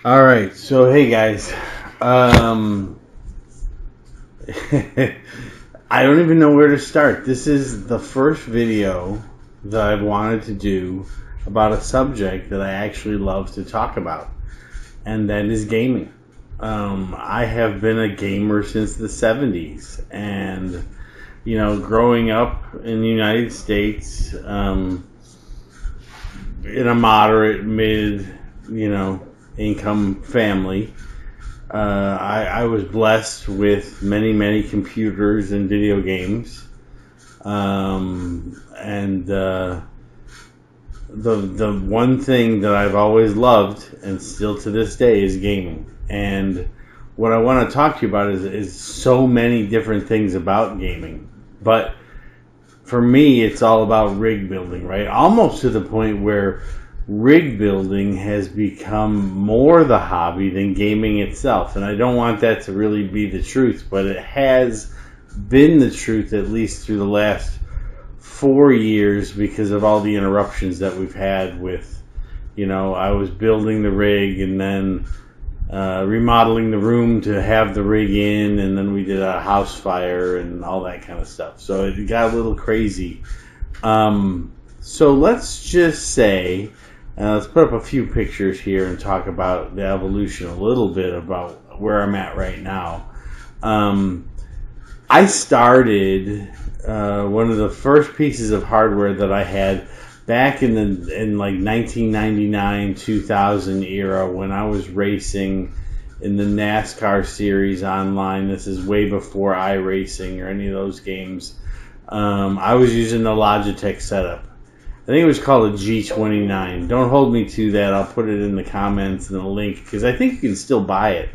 All right, so hey guys, I don't even know where to start. This is the first video that I've wanted to do about a subject that I actually love to talk about, and that is gaming. I have been a gamer since the 70s, and growing up in the United States, in a moderate mid, income family. I was blessed with many computers and video games, and the one thing that I've always loved and still to this day is gaming. And what I want to talk to you about is so many different things about gaming, but for me, it's all about rig building, right? Almost to the point where rig building has become more the hobby than gaming itself. And I don't want that to really be the truth, but it has been the truth at least through the last 4 years because of all the interruptions that we've had with, I was building the rig and then remodeling the room to have the rig in, and then we did a house fire and all that kind of stuff. So it got a little crazy. So let's just say, let's put up a few pictures here and talk about the evolution a little bit about where I'm at right now. I started one of the first pieces of hardware that I had back in like 1999, 2000 era when I was racing in the NASCAR series online. This is way before iRacing or any of those games. I was using the Logitech setup. I think it was called a G29. Don't hold me to that. I'll put it in the comments and the link because I think you can still buy it.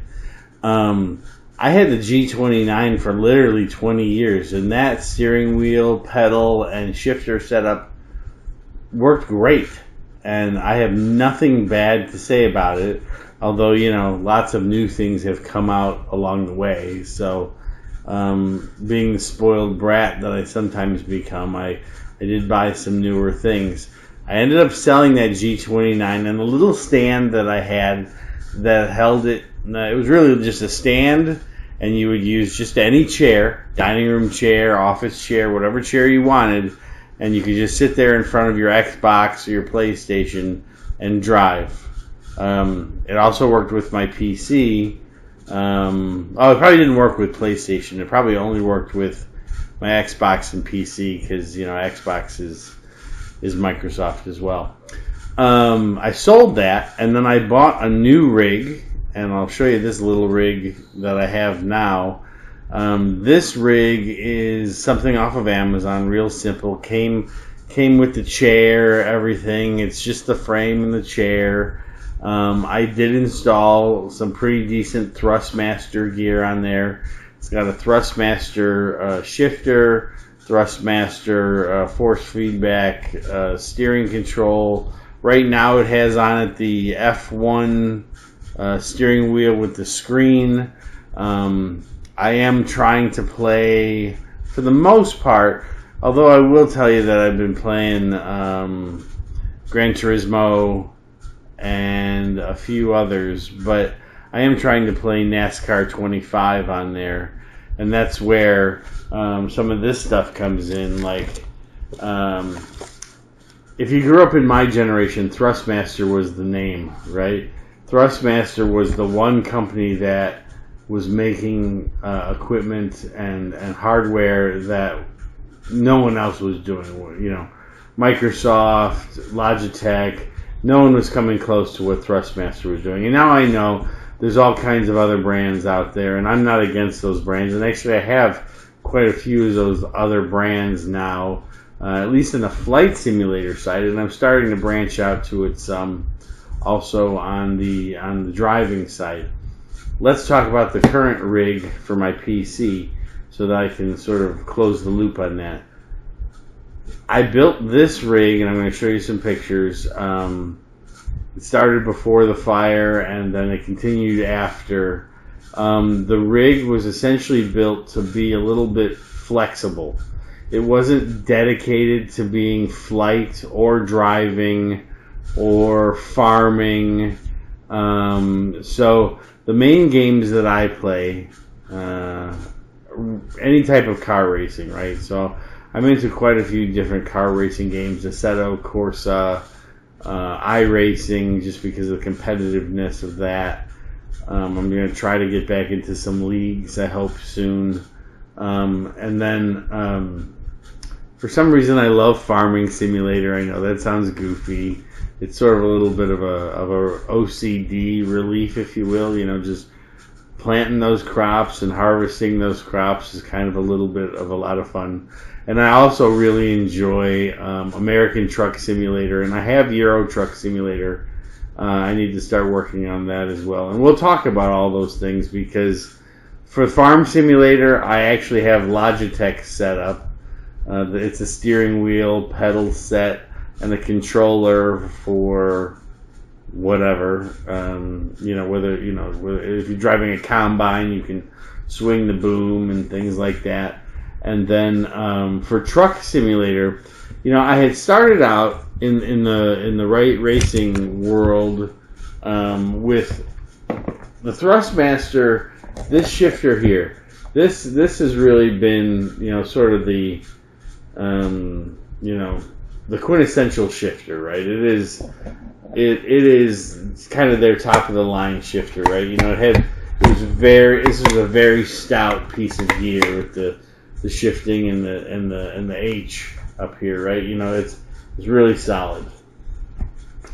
I had the G29 for literally 20 years, and that steering wheel, pedal, and shifter setup worked great. And I have nothing bad to say about it, although, lots of new things have come out along the way. So, being the spoiled brat that I sometimes become, I did buy some newer things. I ended up selling that G29, and the little stand that I had that held it, it was really just a stand, and you would use just any chair, dining room chair, office chair, whatever chair you wanted, and you could just sit there in front of your Xbox or your PlayStation and drive. It also worked with my PC. It probably didn't work with PlayStation. It probably only worked with my Xbox and PC because Xbox is Microsoft as well. I sold that, and then I bought a new rig, and I'll show you this little rig that I have now. This rig is something off of Amazon, real simple. Came with the chair, everything. It's just the frame and the chair. I did install some pretty decent Thrustmaster gear on there. It's got a Thrustmaster shifter, Thrustmaster force feedback, steering control. Right now it has on it the F1 steering wheel with the screen. I am trying to play, for the most part, although I will tell you that I've been playing Gran Turismo and a few others, but I am trying to play NASCAR 25 on there, and that's where some of this stuff comes in. Like, if you grew up in my generation, Thrustmaster was the name, right? Thrustmaster was the one company that was making equipment and hardware that no one else was doing. Microsoft, Logitech, no one was coming close to what Thrustmaster was doing. And now I know there's all kinds of other brands out there, and I'm not against those brands. And actually I have quite a few of those other brands now, at least in the flight simulator side, and I'm starting to branch out to it some also on the driving side. Let's talk about the current rig for my PC so that I can sort of close the loop on that. I built this rig, and I'm going to show you some pictures. It started before the fire, and then it continued after. The rig was essentially built to be a little bit flexible. It wasn't dedicated to being flight or driving or farming. So the main games that I play, any type of car racing, right? So I'm into quite a few different car racing games: Assetto Corsa, iRacing, just because of the competitiveness of that. I'm going to try to get back into some leagues, I hope, soon. And then for some reason I love Farming Simulator. I know that sounds goofy. It's sort of a little bit of a OCD relief, if you will. Just planting those crops and harvesting those crops is kind of a little bit of a lot of fun. And I also really enjoy American Truck Simulator, and I have Euro Truck Simulator. I need to start working on that as well. And we'll talk about all those things, because for Farm Simulator, I actually have Logitech set up. It's a steering wheel, pedal set, and a controller for whatever. Whether if you're driving a combine, you can swing the boom and things like that. And then for Truck Simulator, I had started out in the racing world with the Thrustmaster. This shifter here, this has really been sort of the the quintessential shifter, right? It is kind of their top of the line shifter, right? This was a very stout piece of gear with the shifting and the H up here, right? It's really solid.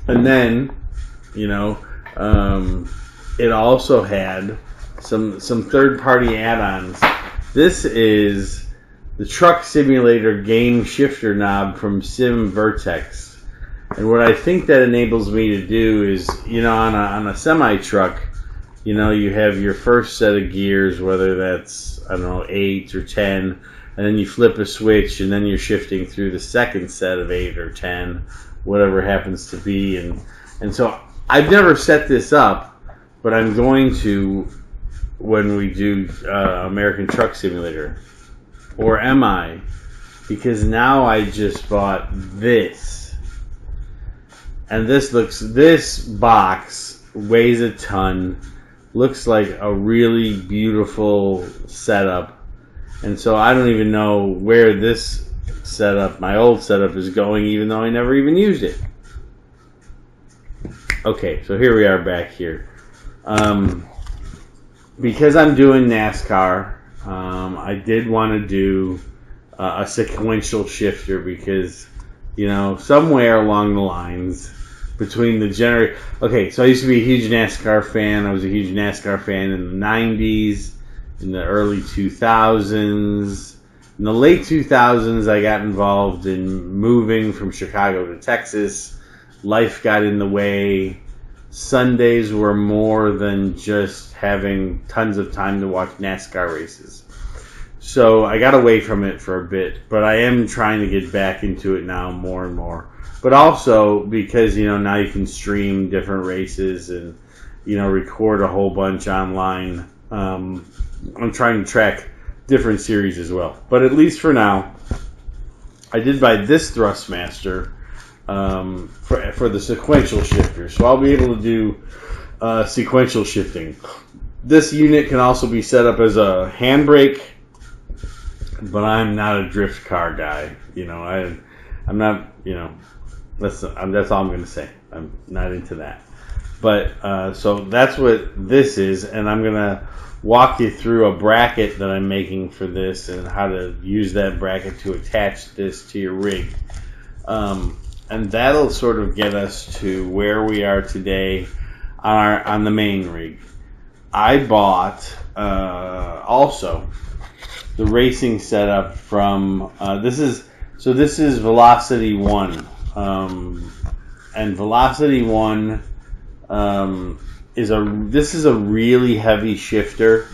And then it also had some third-party add-ons. This is the Truck Simulator game shifter knob from Sim Vertex. And what I think that enables me to do is, on a semi-truck, you have your first set of gears, whether that's, 8 or 10, and then you flip a switch, and then you're shifting through the second set of 8 or 10, whatever happens to be. And so I've never set this up, but I'm going to when we do American Truck Simulator. Or am I? Because now I just bought this. And this box weighs a ton. Looks like a really beautiful setup. And so I don't even know where this setup, my old setup, is going, even though I never even used it. Okay, so here we are back here. Because I'm doing NASCAR, I did want to do a sequential shifter, because somewhere along the lines between the okay, so I used to be a huge NASCAR fan. I was a huge NASCAR fan in the 90s, in the early 2000s. In the late 2000s, I got involved in moving from Chicago to Texas. Life got in the way. Sundays were more than just having tons of time to watch NASCAR races. So I got away from it for a bit, but I am trying to get back into it now more and more. But also because, now you can stream different races and, record a whole bunch online. I'm trying to track different series as well. But at least for now, I did buy this Thrustmaster for the sequential shifter. So I'll be able to do sequential shifting. This unit can also be set up as a handbrake, but I'm not a drift car guy. I'm not, that's all I'm going to say. I'm not into that. But so that's what this is, and I'm going to walk you through a bracket that I'm making for this and how to use that bracket to attach this to your rig. And that'll sort of get us to where we are today on the main rig. I bought also the racing setup from this is VelocityOne, and VelocityOne this is a really heavy shifter.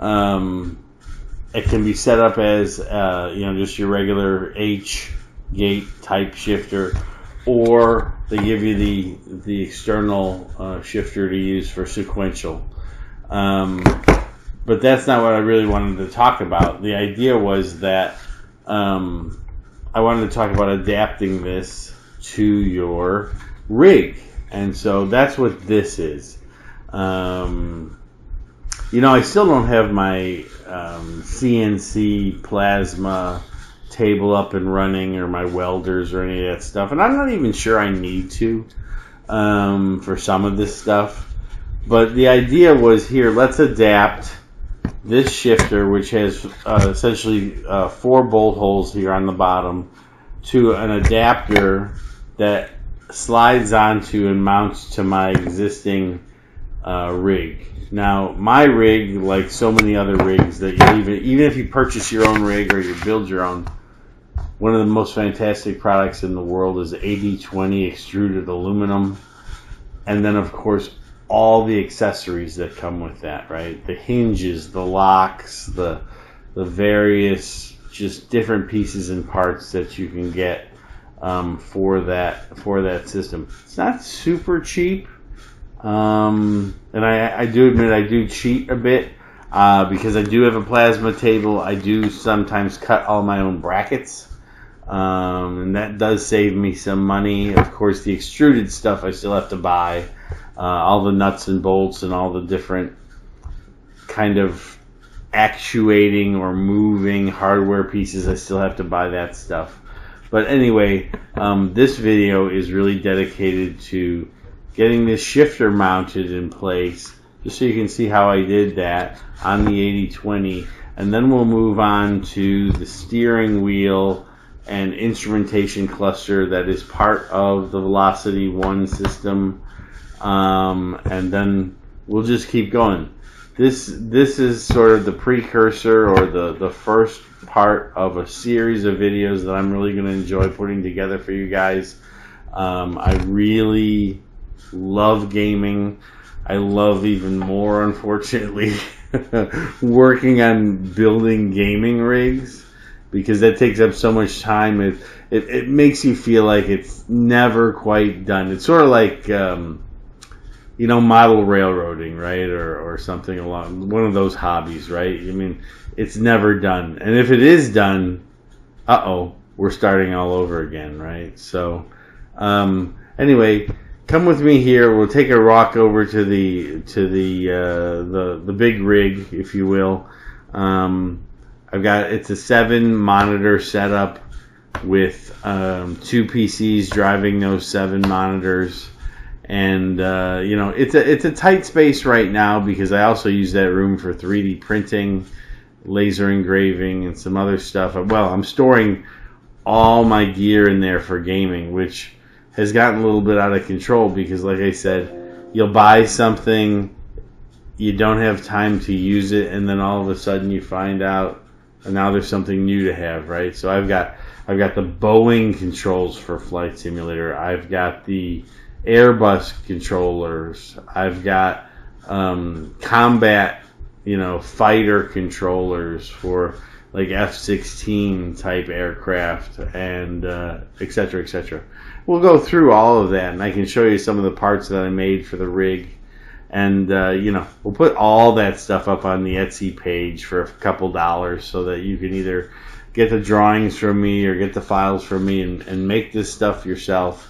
It can be set up as just your regular H gate type shifter, or they give you the external shifter to use for sequential. But that's not what I really wanted to talk about. The idea was that I wanted to talk about adapting this to your rig. And so that's what this is. You know, I still don't have my CNC plasma table up and running, or my welders or any of that stuff, and I'm not even sure I need to for some of this stuff. But the idea was, here, let's adapt this shifter, which has essentially 4 bolt holes here on the bottom, to an adapter that slides onto and mounts to my existing rig. Now, my rig, like so many other rigs that you even if you purchase your own rig or you build your own, one of the most fantastic products in the world is 80/20 extruded aluminum, and then of course all the accessories that come with that, right? The hinges, the locks, the various just different pieces and parts that you can get for that system. It's not super cheap, and I do admit I do cheat a bit because I do have a plasma table. I do sometimes cut all my own brackets, and that does save me some money. Of course, the extruded stuff I still have to buy. All the nuts and bolts and all the different kind of actuating or moving hardware pieces, I still have to buy that stuff. But anyway, this video is really dedicated to getting this shifter mounted in place, just so you can see how I did that on the 80/20, and then we'll move on to the steering wheel and instrumentation cluster that is part of the VelocityOne system. And then we'll just keep going. This is sort of the precursor, or the first part of a series of videos that I'm really going to enjoy putting together for you guys. I really love gaming. I love even more, unfortunately, working on building gaming rigs, because that takes up so much time. It makes you feel like it's never quite done. It's sort of like you know, model railroading, right, or something along one of those hobbies, right? I mean, it's never done, and if it is done, we're starting all over again, right? So, anyway, come with me here. We'll take a walk over to the big rig, if you will. It's a 7 monitor setup with 2 PCs driving those 7 monitors. And you know, it's a tight space right now because I also use that room for 3D printing, laser engraving, and some other stuff. Well, I'm storing all my gear in there for gaming, which has gotten a little bit out of control because, like I said, you'll buy something, you don't have time to use it, and then all of a sudden you find out, and now there's something new to have, right? So I've got the Boeing controls for Flight Simulator. I've got the Airbus controllers. I've got combat, you know, fighter controllers for like F-16 type aircraft, and et cetera, et cetera. We'll go through all of that, and I can show you some of the parts that I made for the rig. And you know, we'll put all that stuff up on the Etsy page for a couple dollars, so that you can either get the drawings from me or get the files from me and make this stuff yourself.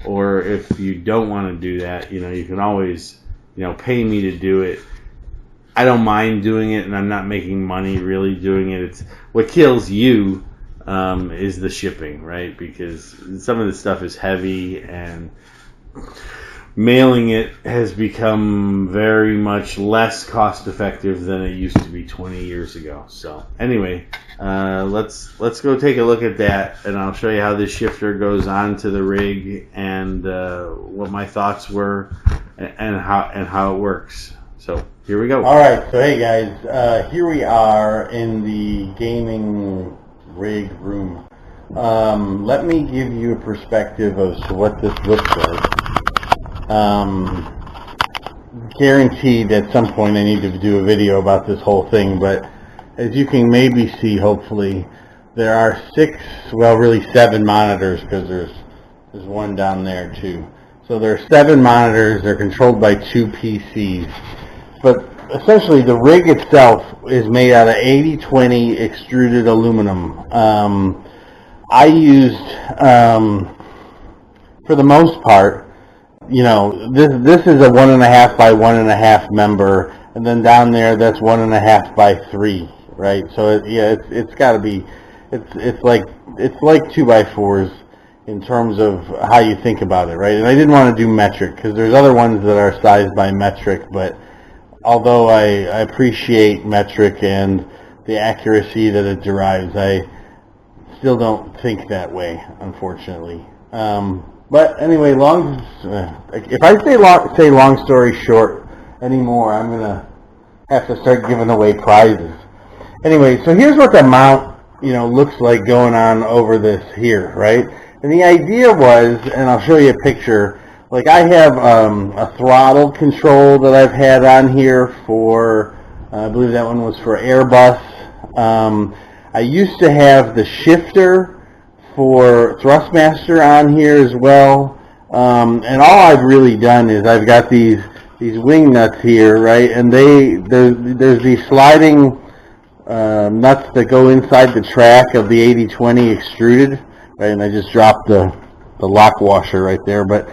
Or if you don't want to do that, you know, you can always, you know, pay me to do it. I don't mind doing it, and I'm not making money really doing it. It's what kills you is the shipping, right? Because some of the stuff is heavy, and mailing it has become very much less cost effective than it used to be 20 years ago. So anyway, let's go take a look at that, and I'll show you how this shifter goes onto the rig, and what my thoughts were, and how it works. So here we go. All right, so hey guys, here we are in the gaming rig room. Let me give you a perspective as to what this looks like. Guaranteed at some point I need to do a video about this whole thing, but as you can maybe see, hopefully, there are 7 monitors, because there's one down there too. So there are 7 monitors. They're controlled by 2 PCs. But essentially the rig itself is made out of 80/20 extruded aluminum. I used, for the most part, you know, this is a 1.5 by 1.5 member, and then down there that's 1.5 by 3, right? So it's got to be, it's like 2x4s in terms of how you think about it, right? And I didn't want to do metric because there's other ones that are sized by metric, but although I appreciate metric and the accuracy that it derives, I still don't think that way, unfortunately. But anyway, if I say long story short anymore, I'm gonna have to start giving away prizes. Anyway, so here's what the mount, you know, looks like going on over this here, right? And the idea was, and I'll show you a picture. Like I have a throttle control that I've had on here for, I believe that one was for Airbus. I used to have the shifter for Thrustmaster on here as well, and all I've really done is I've got these wing nuts here, right? And there's these sliding nuts that go inside the track of the 80/20 extruded, right? And I just dropped the lock washer right there, but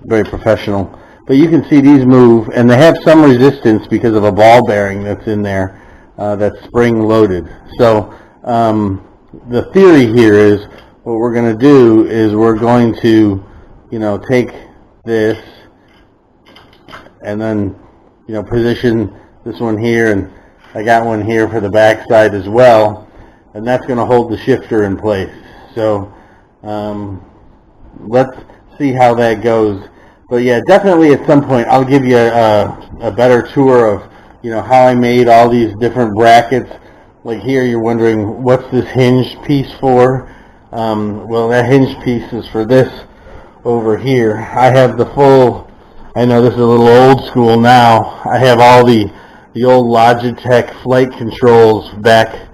very professional. But you can see these move, and they have some resistance because of a ball bearing that's in there that's spring loaded. So the theory here is, what we're going to do is we're going to, you know, take this and then, you know, position this one here, and I got one here for the back side as well, and that's going to hold the shifter in place. So let's see how that goes. But yeah, definitely at some point I'll give you a better tour of, you know, how I made all these different brackets. Like here you're wondering, what's this hinge piece for? Well, that hinge piece is for this over here. I have the full, I know this is a little old school now, I have all the old Logitech flight controls back,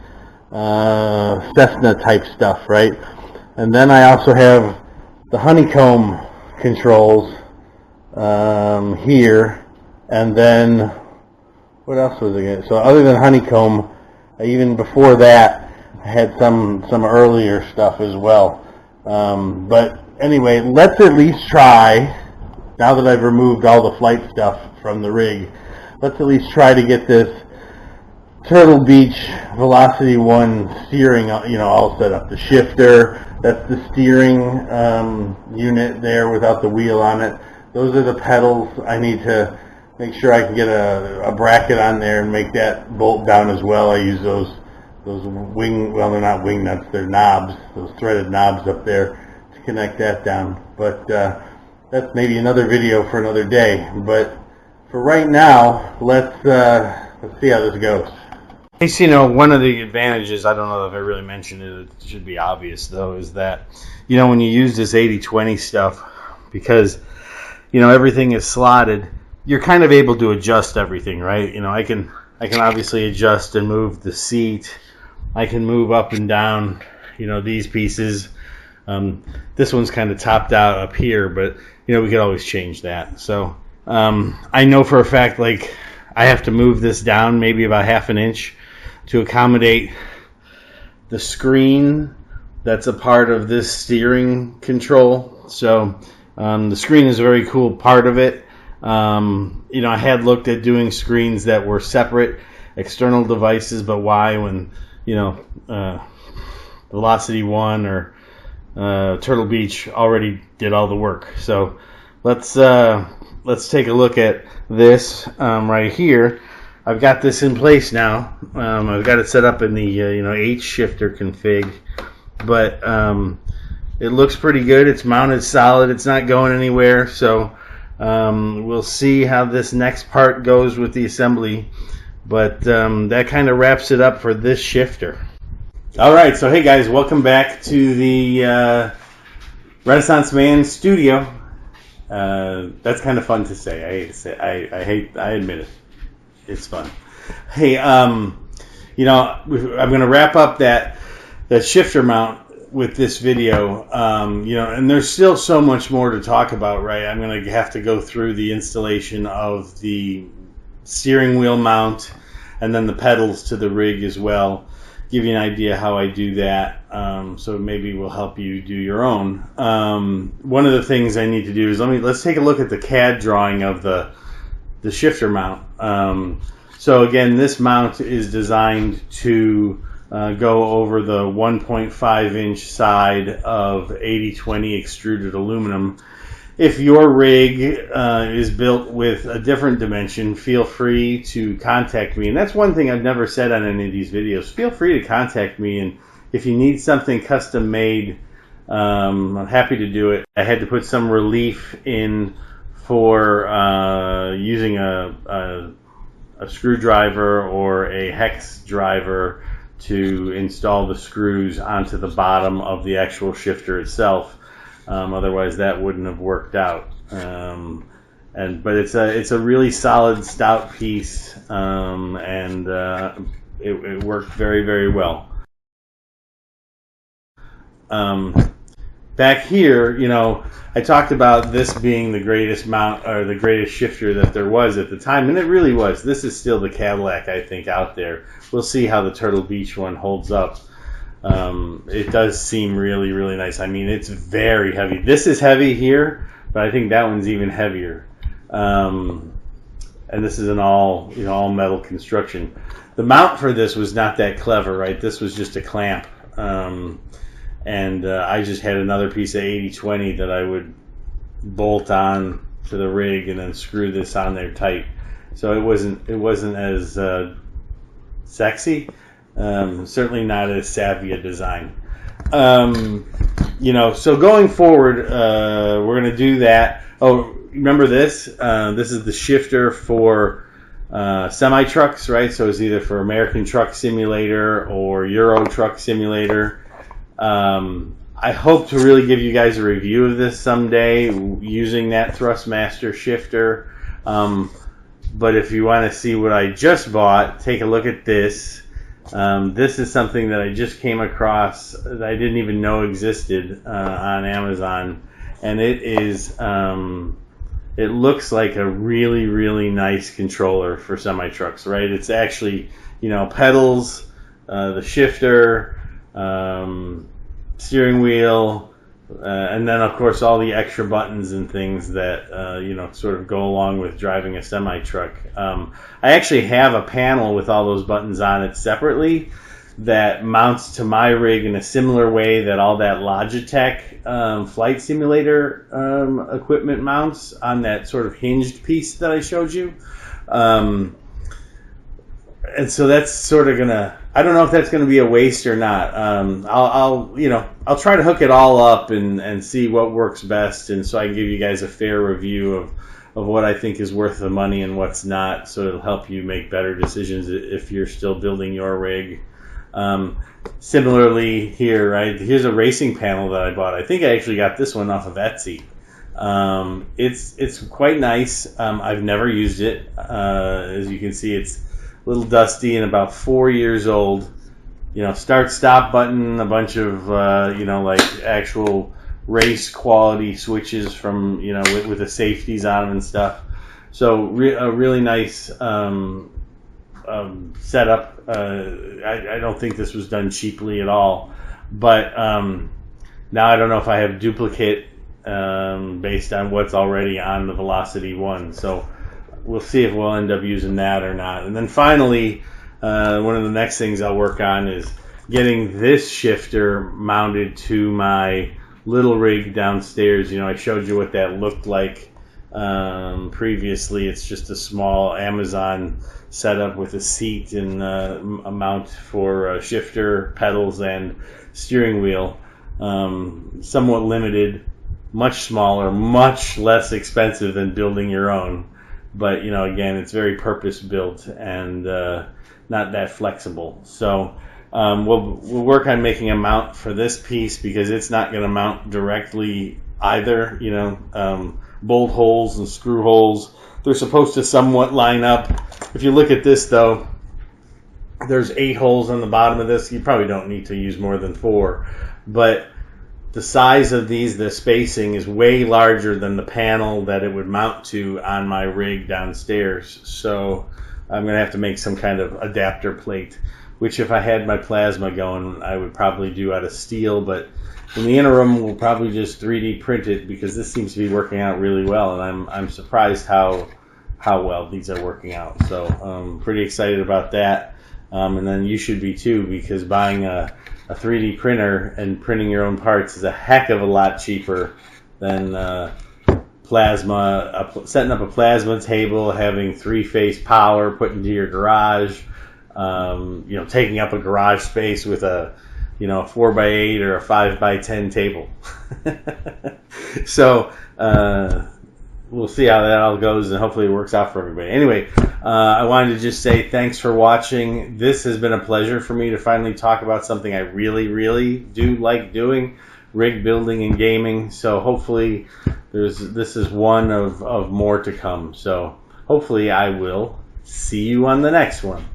Cessna type stuff, right? And then I also have the honeycomb controls here, and then what else was it? So other than honeycomb, even before that, I had some earlier stuff as well. But anyway, let's at least try, now that I've removed all the flight stuff from the rig, let's at least try to get this Turtle Beach VelocityOne steering, you know, all set up. The shifter, that's the steering unit there without the wheel on it. Those are the pedals. I need to make sure I can get a bracket on there and make that bolt down as well. I use those wing, well, they're not wing nuts, they're knobs, those threaded knobs up there to connect that down. But that's maybe another video for another day. But for right now, let's see how this goes. You know, one of the advantages, I don't know if I really mentioned it, it should be obvious though, is that, you know, when you use this 80/20 stuff, because, you know, everything is slotted, you're kind of able to adjust everything, right? You know, I can obviously adjust and move the seat. I can move up and down, you know, these pieces. This one's kind of topped out up here, but, you know, we could always change that. So I know for a fact, like, I have to move this down maybe about 1/2 inch to accommodate the screen that's a part of this steering control. So the screen is a very cool part of it. You know, I had looked at doing screens that were separate external devices, but why when, you know, VelocityOne or Turtle Beach already did all the work. So let's take a look at this right here. I've got this in place now. I've got it set up in the you know, H shifter config, but it looks pretty good. It's mounted solid. It's not going anywhere. So we'll see how this next part goes with the assembly. But that kind of wraps it up for this shifter. All right, so hey guys, welcome back to the Renaissance Man studio. That's kind of fun to say. I hate to say. I admit it. It's fun. Hey, you know, I'm going to wrap up that shifter mount with this video. You know, and there's still so much more to talk about, right? I'm going to have to go through the installation of the steering wheel mount and then the pedals to the rig as well. give you an idea how I do that. So maybe will help you do your own. One of the things I need to do is let's take a look at the CAD drawing of the shifter mount. So again, this mount is designed to go over the 1.5 inch side of 80/20 extruded aluminum. If your rig is built with a different dimension, feel free to contact me. And that's one thing I've never said on any of these videos. Feel free to contact me, and if you need something custom made, I'm happy to do it. I had to put some relief in for using a screwdriver or a hex driver to install the screws onto the bottom of the actual shifter itself. Otherwise, that wouldn't have worked out. But it's a really solid, stout piece, and it worked very, very well. Back here, I talked about this being the greatest mount or the greatest shifter that there was at the time, and it really was. This is still the Cadillac, I think, out there. We'll see how the Turtle Beach one holds up. It does seem really, really nice. I mean, it's very heavy. This is heavy here, but I think that one's even heavier. And this is an all metal construction. The mount for this was not that clever, right? This was just a clamp. And I just had another piece of 80/20 that I would bolt on to the rig and then screw this on there tight. So it wasn't as sexy. Certainly not as savvy a design. So going forward, we're going to do that. Oh, remember this? This is the shifter for semi-trucks, right? So it's either for American Truck Simulator or Euro Truck Simulator. I hope to really give you guys a review of this someday using that Thrustmaster shifter. But if you want to see what I just bought, take a look at this. This is something that I just came across that I didn't even know existed on Amazon, and it is it looks like a really, really nice controller for semi-trucks, right? It's actually pedals, the shifter, steering wheel, and then of course all the extra buttons and things that sort of go along with driving a semi-truck. I actually have a panel with all those buttons on it separately that mounts to my rig in a similar way that all that Logitech flight simulator equipment mounts on that sort of hinged piece that I showed you. And so that's sort of gonna, I don't know if that's gonna be a waste or not. I'll try to hook it all up and see what works best, and so I can give you guys a fair review of what I think is worth the money and what's not, so it'll help you make better decisions if you're still building your rig. Similarly here, right, here's a racing panel that I bought. I think I actually got this one off of Etsy. It's quite nice. I've never used it. As you can see, it's a little dusty and about 4 years old. Start stop button, a bunch of like actual race quality switches from with the safeties on them and stuff. So a really nice setup. I don't think this was done cheaply at all, but now I don't know if I have duplicate based on what's already on the VelocityOne. So we'll see if we'll end up using that or not. And then finally, one of the next things I'll work on is getting this shifter mounted to my little rig downstairs. I showed you what that looked like previously. It's just a small Amazon setup with a seat and a mount for shifter, pedals, and steering wheel. Somewhat limited, much smaller, much less expensive than building your own. But again, it's very purpose built and not that flexible. So we'll work on making a mount for this piece because it's not going to mount directly either. Bolt holes and screw holes, they're supposed to somewhat line up. If you look at this though, there's 8 holes on the bottom of this. You probably don't need to use more than 4, but the size of these, the spacing is way larger than the panel that it would mount to on my rig downstairs. So I'm going to have to make some kind of adapter plate. which if I had my plasma going, I would probably do out of steel. But in the interim, we'll probably just 3D print it because this seems to be working out really well, and I'm surprised how well these are working out. So I'm pretty excited about that. And then you should be too, because buying a 3D printer and printing your own parts is a heck of a lot cheaper than setting up a plasma table, having 3-phase power put into your garage, taking up a garage space with a 4x8 or a 5x10 table. So we'll see how that all goes, and hopefully it works out for everybody. Anyway, I wanted to just say thanks for watching. This has been a pleasure for me to finally talk about something I really, really do like doing, rig building and gaming. So hopefully this is one of more to come. So hopefully I will see you on the next one.